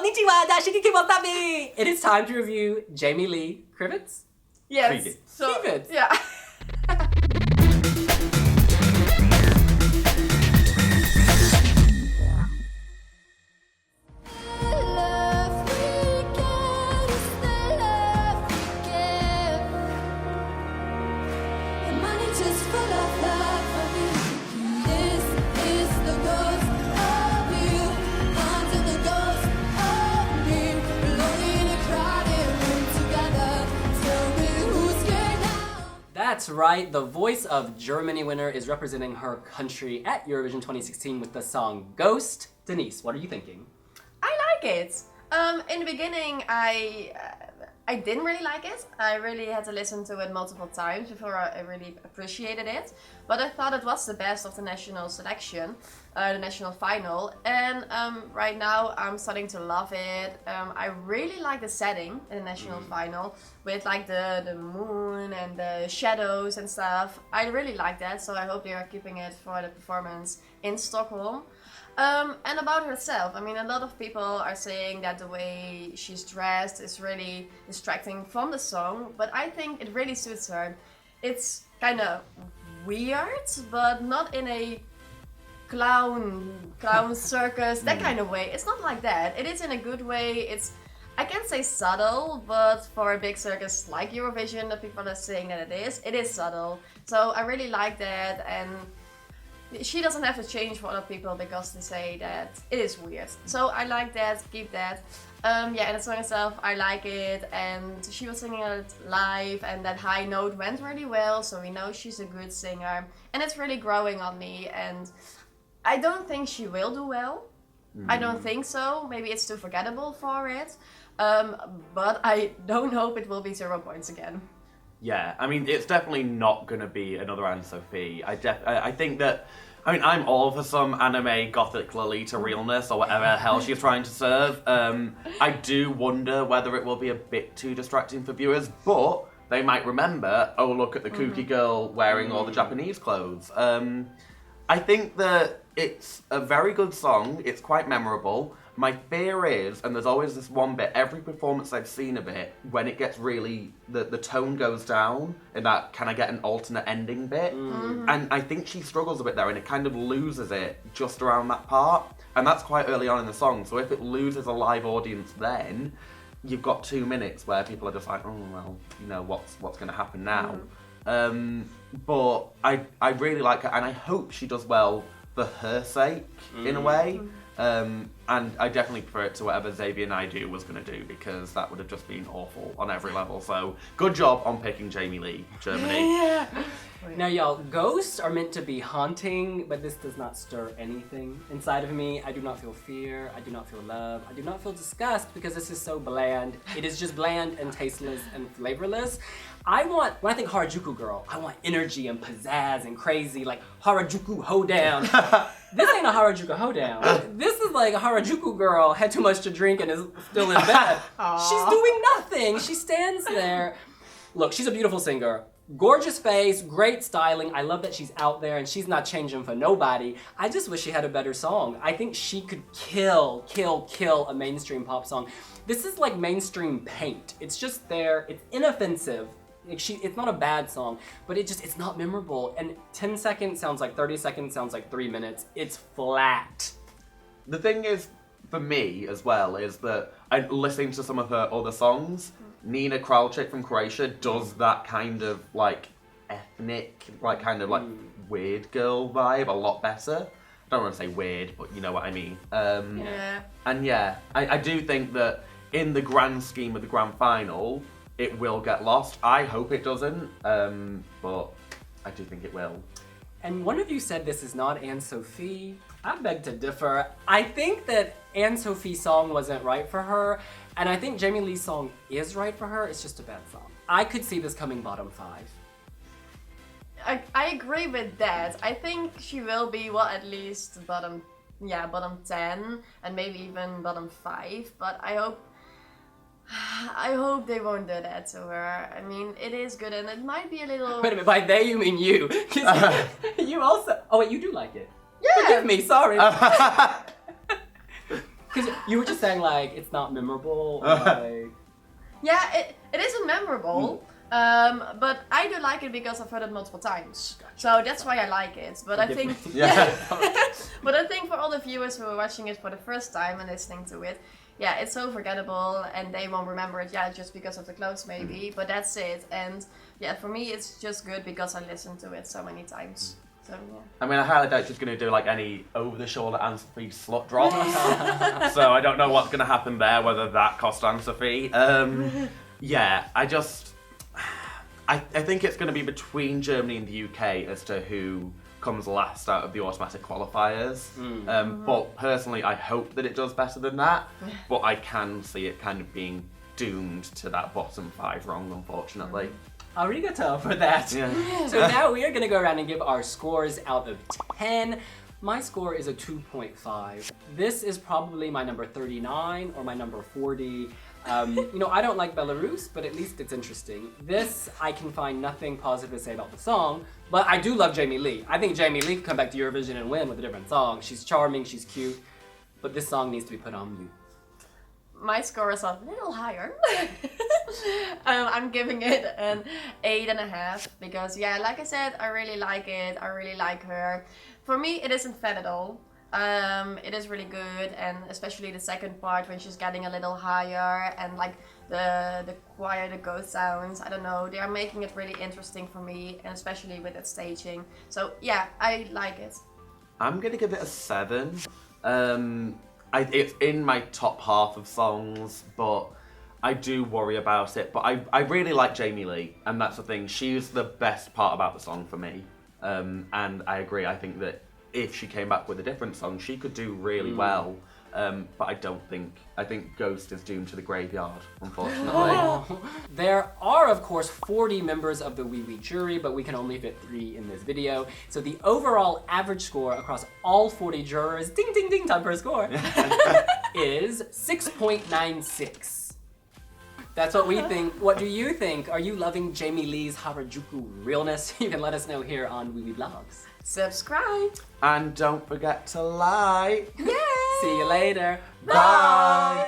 Konnichiwa, dashiki kimotabi! It is time to review Jamie Lee Krivitz? Yes. Krivitz. Yeah. That's right, the voice of Germany winner is representing her country at Eurovision 2016 with the song Ghost. Denise, what are you thinking? I like it. In the beginning, I didn't really like it. I really had to listen to it multiple times before I really appreciated it. But I thought it was the best of the national selection, the national final. And right now I'm starting to love it. I really like the setting in the national final with like the moon and the shadows and stuff. I really like that, so I hope they are keeping it for the performance in Stockholm. And about herself, I mean, a lot of people are saying that the way she's dressed is really distracting from the song, but I think it really suits her. It's kind of weird, but not in a clown circus, that kind of way. It's not like that. It is in a good way. It's, I can't say subtle, but for a big circus like Eurovision, the people are saying that it is subtle. So I really like that, and she doesn't have to change for other people because they say that it is weird. So I like that, keep that. And the song itself, I like it, and she was singing it live, and that high note went really well, so we know she's a good singer, and it's really growing on me, and I don't think she will do well. I don't think so. Maybe it's too forgettable for it, but I don't hope it will be 0 points again. Yeah, I mean, it's definitely not going to be another Anne-Sophie. I think that, I mean, I'm all for some anime gothic Lolita realness or whatever hell she's trying to serve. I do wonder whether it will be a bit too distracting for viewers, but they might remember, oh, look at the kooky girl wearing all the Japanese clothes. I think that it's a very good song. It's quite memorable. My fear is, and there's always this one bit, every performance I've seen of it, when it gets really, the tone goes down, and that, can I get an alternate ending bit? And I think she struggles a bit there, and it kind of loses it just around that part. And that's quite early on in the song, so if it loses a live audience then, you've got 2 minutes where people are just like, oh, well, you know, what's going to happen now? But I really like her, and I hope she does well for her sake, in a way. And I definitely prefer it to whatever Xavier Naidoo was going to do, because that would have just been awful on every level. So good job on picking Jamie Lee, Germany. Yeah. Now, y'all, ghosts are meant to be haunting, but this does not stir anything inside of me. I do not feel fear. I do not feel love. I do not feel disgust, because this is so bland. It is just bland and tasteless and flavorless. When I think Harajuku girl, I want energy and pizzazz and crazy, like Harajuku hoedown. This ain't a Harajuku hoedown. This is like a Harajuku girl had too much to drink and is still in bed. She's doing nothing. She stands there. Look, she's a beautiful singer. Gorgeous face, great styling. I love that she's out there and she's not changing for nobody. I just wish she had a better song. I think she could kill a mainstream pop song. This is like mainstream Paint. It's just there. It's inoffensive. It's not a bad song, but it's not memorable. And 10 seconds sounds like 30 seconds, sounds like 3 minutes. It's flat. The thing is, for me as well, is that listening to some of her other songs, Nina Kraljic from Croatia does that kind of like ethnic, like kind of like weird girl vibe a lot better. I don't want to say weird, but you know what I mean. And I do think that in the grand scheme of the grand final, it will get lost. I hope it doesn't, but I do think it will. And one of you said this is not Anne-Sophie. I beg to differ. I think that Anne-Sophie's song wasn't right for her, and I think Jamie Lee's song is right for her. It's just a bad song. I could see this coming bottom 5. I agree with that. I think she will be, well, at least bottom 10, and maybe even bottom 5, but I hope they won't do that to her. I mean, it is good, and it might be a little... Wait a minute, by they you mean you. You also... Oh wait, you do like it. Yeah. Forgive me, sorry. Because You were just saying like it's not memorable. Or, like... Yeah, it isn't memorable. But I do like it because I've heard it multiple times. Gotcha. So that's why I like it. But I think but I think for all the viewers who are watching it for the first time and listening to it, yeah, it's so forgettable and they won't remember it, just because of the clothes maybe, but that's it. And yeah, for me it's just good because I listened to it so many times. So yeah. I mean, I highly doubt she's going to do like any over-the-shoulder answer fee slut drops. So I don't know what's going to happen there, whether that cost answer fee. Yeah, I think it's going to be between Germany and the UK as to who comes last out of the automatic qualifiers. But personally, I hope that it does better than that. But I can see it kind of being doomed to that bottom 5 rung, unfortunately. Arigato for that. Yeah. So now we are going to go around and give our scores out of 10. My score is a 2.5. This is probably my number 39 or my number 40. You know, I don't like Belarus, but at least it's interesting. This, I can find nothing positive to say about the song, but I do love Jamie Lee. I think Jamie Lee could come back to Eurovision and win with a different song. She's charming, she's cute, but this song needs to be put on mute. My score is a little higher. I'm giving it an 8.5 because, yeah, like I said, I really like it. I really like her. For me, it isn't fat at all. It is really good, and especially the second part when she's getting a little higher and like the choir, the ghost sounds, I don't know, they are making it really interesting for me, and especially with its staging. So yeah, I like it. I'm gonna give it a 7. It's in my top half of songs, but I do worry about it. But I really like Jamie Lee, and that's the thing. She's the best part about the song for me. And I agree. I think that if she came back with a different song, she could do really well. But I think Ghost is doomed to the graveyard, unfortunately. There are, of course, 40 members of the Wiwi Jury, but we can only fit 3 in this video. So the overall average score across all 40 jurors, ding ding ding, time for a score, is 6.96. That's what we think. What do you think? Are you loving Jamie Lee's Harajuku realness? You can let us know here on Wiwi Vlogs. Subscribe. And don't forget to like. Yay! See you later. Bye.